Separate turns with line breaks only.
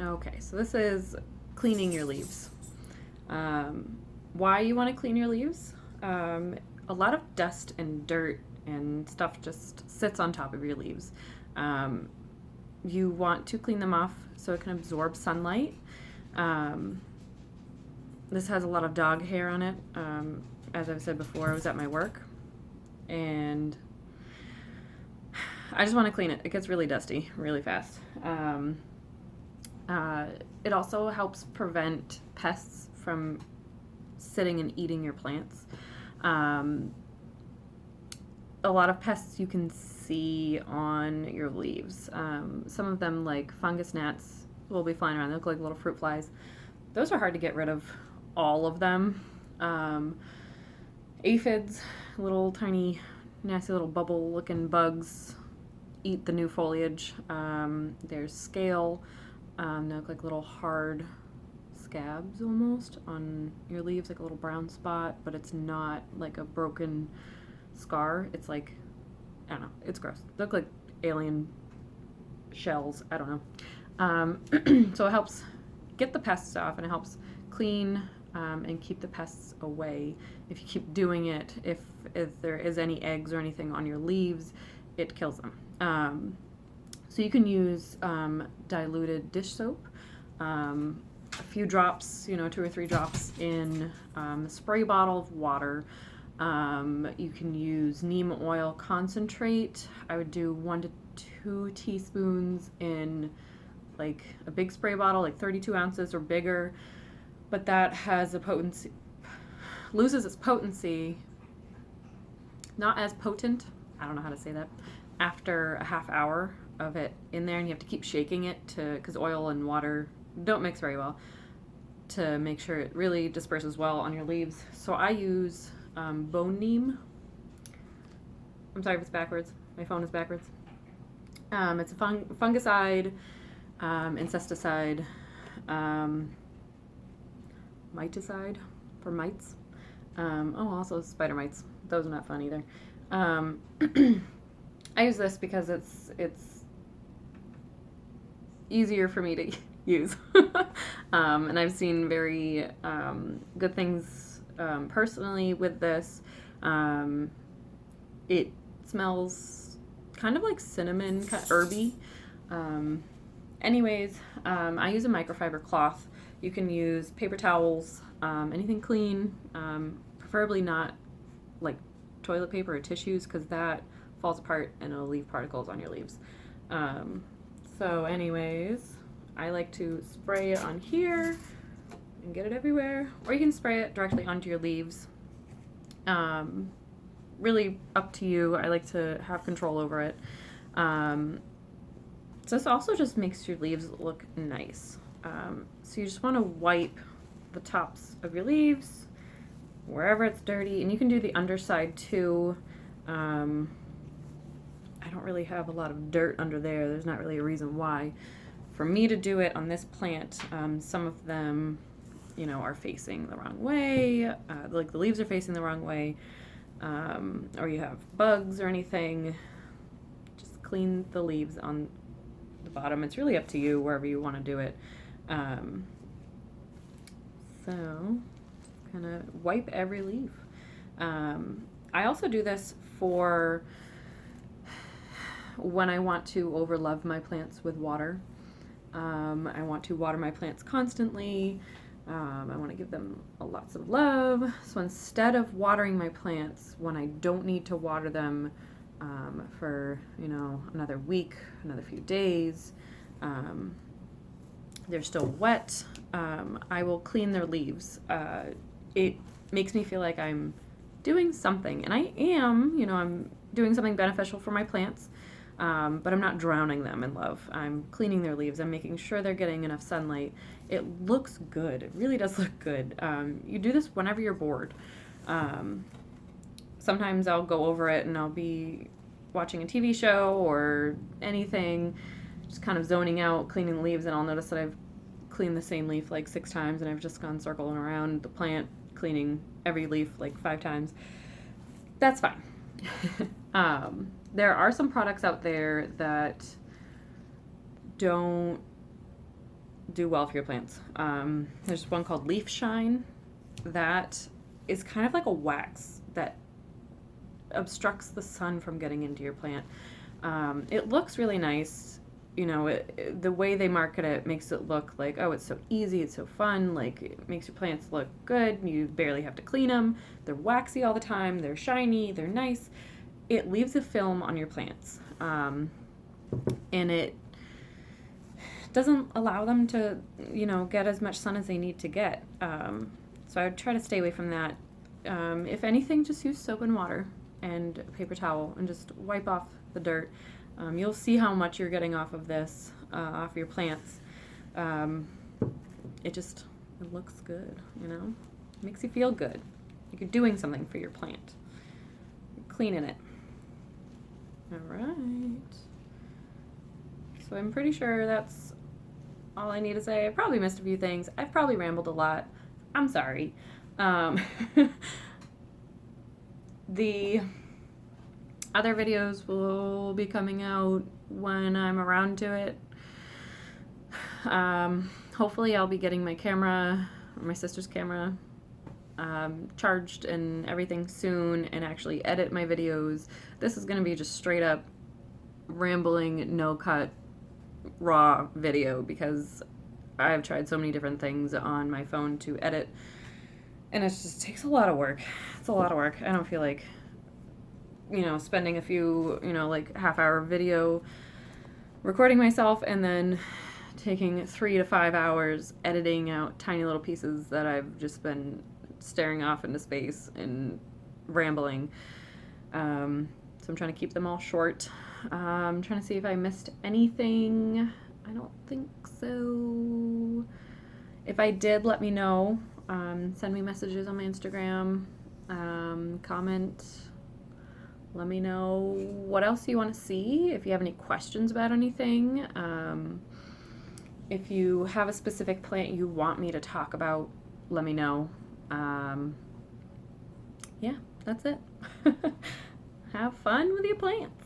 Okay, so this is cleaning your leaves. Why you want to clean your leaves? A lot of dust and dirt and stuff just sits on top of your leaves. Um, you want to clean them off so it can absorb sunlight. Um, this has a lot of dog hair on it. As I've said before, I was at my work and I just want to clean it. It gets really dusty really fast. It also helps prevent pests from sitting and eating your plants. Um, a lot of pests you can see on your leaves. Some of them, like fungus gnats, will be flying around. They look like little fruit flies. Those are hard to get rid of, all of them. Aphids, little tiny, nasty little bubble-looking bugs, eat the new foliage. There's scale. They look like little hard scabs almost on your leaves, like a little brown spot, but it's not like a broken scar. It's like, I don't know, it's gross. They look like alien shells. I don't know. So it helps get the pests off, and it helps clean and keep the pests away. If you keep doing it, if there is any eggs or anything on your leaves, it kills them. So you can use diluted dish soap, a few drops, 2 or 3 drops in a spray bottle of water. You can use neem oil concentrate. I would do 1 to 2 teaspoons in like a big spray bottle, like 32 ounces or bigger. But that has a potency, loses its potency, not as potent, I don't know how to say that, after a half hour of it in there, and you have to keep shaking it because oil and water don't mix very well, to make sure it really disperses well on your leaves. So I use Bone-neem. I'm sorry if it's backwards. My phone is backwards. It's a fungicide, insecticide, miticide for mites. Also spider mites. Those are not fun either. I use this because it's easier for me to use. And I've seen very good things personally with this. It smells kind of like cinnamon, kind of herby. I use a microfiber cloth. You can use paper towels, anything clean, preferably not like toilet paper or tissues, because that falls apart and it'll leave particles on your leaves. I like to spray it on here and get it everywhere, or you can spray it directly onto your leaves. Really up to you. I like to have control over it. So this also just makes your leaves look nice. So you just want to wipe the tops of your leaves wherever it's dirty, and you can do the underside too. I don't really have a lot of dirt under there. There's not really a reason why for me to do it on this plant. Some of them, are facing the wrong way, like the leaves are facing the wrong way, or you have bugs or anything. Just clean the leaves on the bottom. It's really up to you wherever you want to do it. So kind of wipe every leaf. I also do this for when I want to overlove my plants with water. I want to water my plants constantly. I want to give them lots of love. So instead of watering my plants when I don't need to water them for, another week, another few days, they're still wet, I will clean their leaves. It makes me feel like I'm doing something, and I am, I'm doing something beneficial for my plants, but I'm not drowning them in love. I'm cleaning their leaves. I'm making sure they're getting enough sunlight. It looks good. It really does look good. You do this whenever you're bored. Sometimes I'll go over it and I'll be watching a TV show or anything, just kind of zoning out, cleaning the leaves, and I'll notice that I've cleaned the same leaf like 6 times, and I've just gone circling around the plant, cleaning every leaf like 5 times. That's fine. There are some products out there that don't do well for your plants. There's one called Leaf Shine that is kind of like a wax that obstructs the sun from getting into your plant. It looks really nice. You know, the way they market it makes it look like, oh, it's so easy, it's so fun, like it makes your plants look good, you barely have to clean them, they're waxy all the time, they're shiny, they're nice. It leaves a film on your plants, and it doesn't allow them to, you know, get as much sun as they need to get. So I would try to stay away from that. If anything, just use soap and water and a paper towel and just wipe off the dirt. You'll see how much you're getting off of this, off your plants. It looks good, you know? It makes you feel good. Like you're doing something for your plant. You're cleaning it. All right. So I'm pretty sure that's all I need to say. I probably missed a few things. I've probably rambled a lot. I'm sorry. The other videos will be coming out when I'm around to it. Hopefully I'll be getting my camera, or my sister's camera, charged and everything soon, and actually edit my videos. This is going to be just straight up rambling, no cut, raw video because I've tried so many different things on my phone to edit, and it just takes a lot of work. It's a lot of work. I don't feel like, you know, spending a few, you know, like half-hour video recording myself and then taking 3 to 5 hours editing out tiny little pieces that I've just been staring off into space and rambling. So I'm trying to keep them all short. I'm trying to see if I missed anything. I don't think so. If I did, let me know. Send me messages on my Instagram. Comment. Let me know what else you want to see. If you have any questions about anything. If you have a specific plant you want me to talk about, let me know. Yeah, that's it. Have fun with your plants.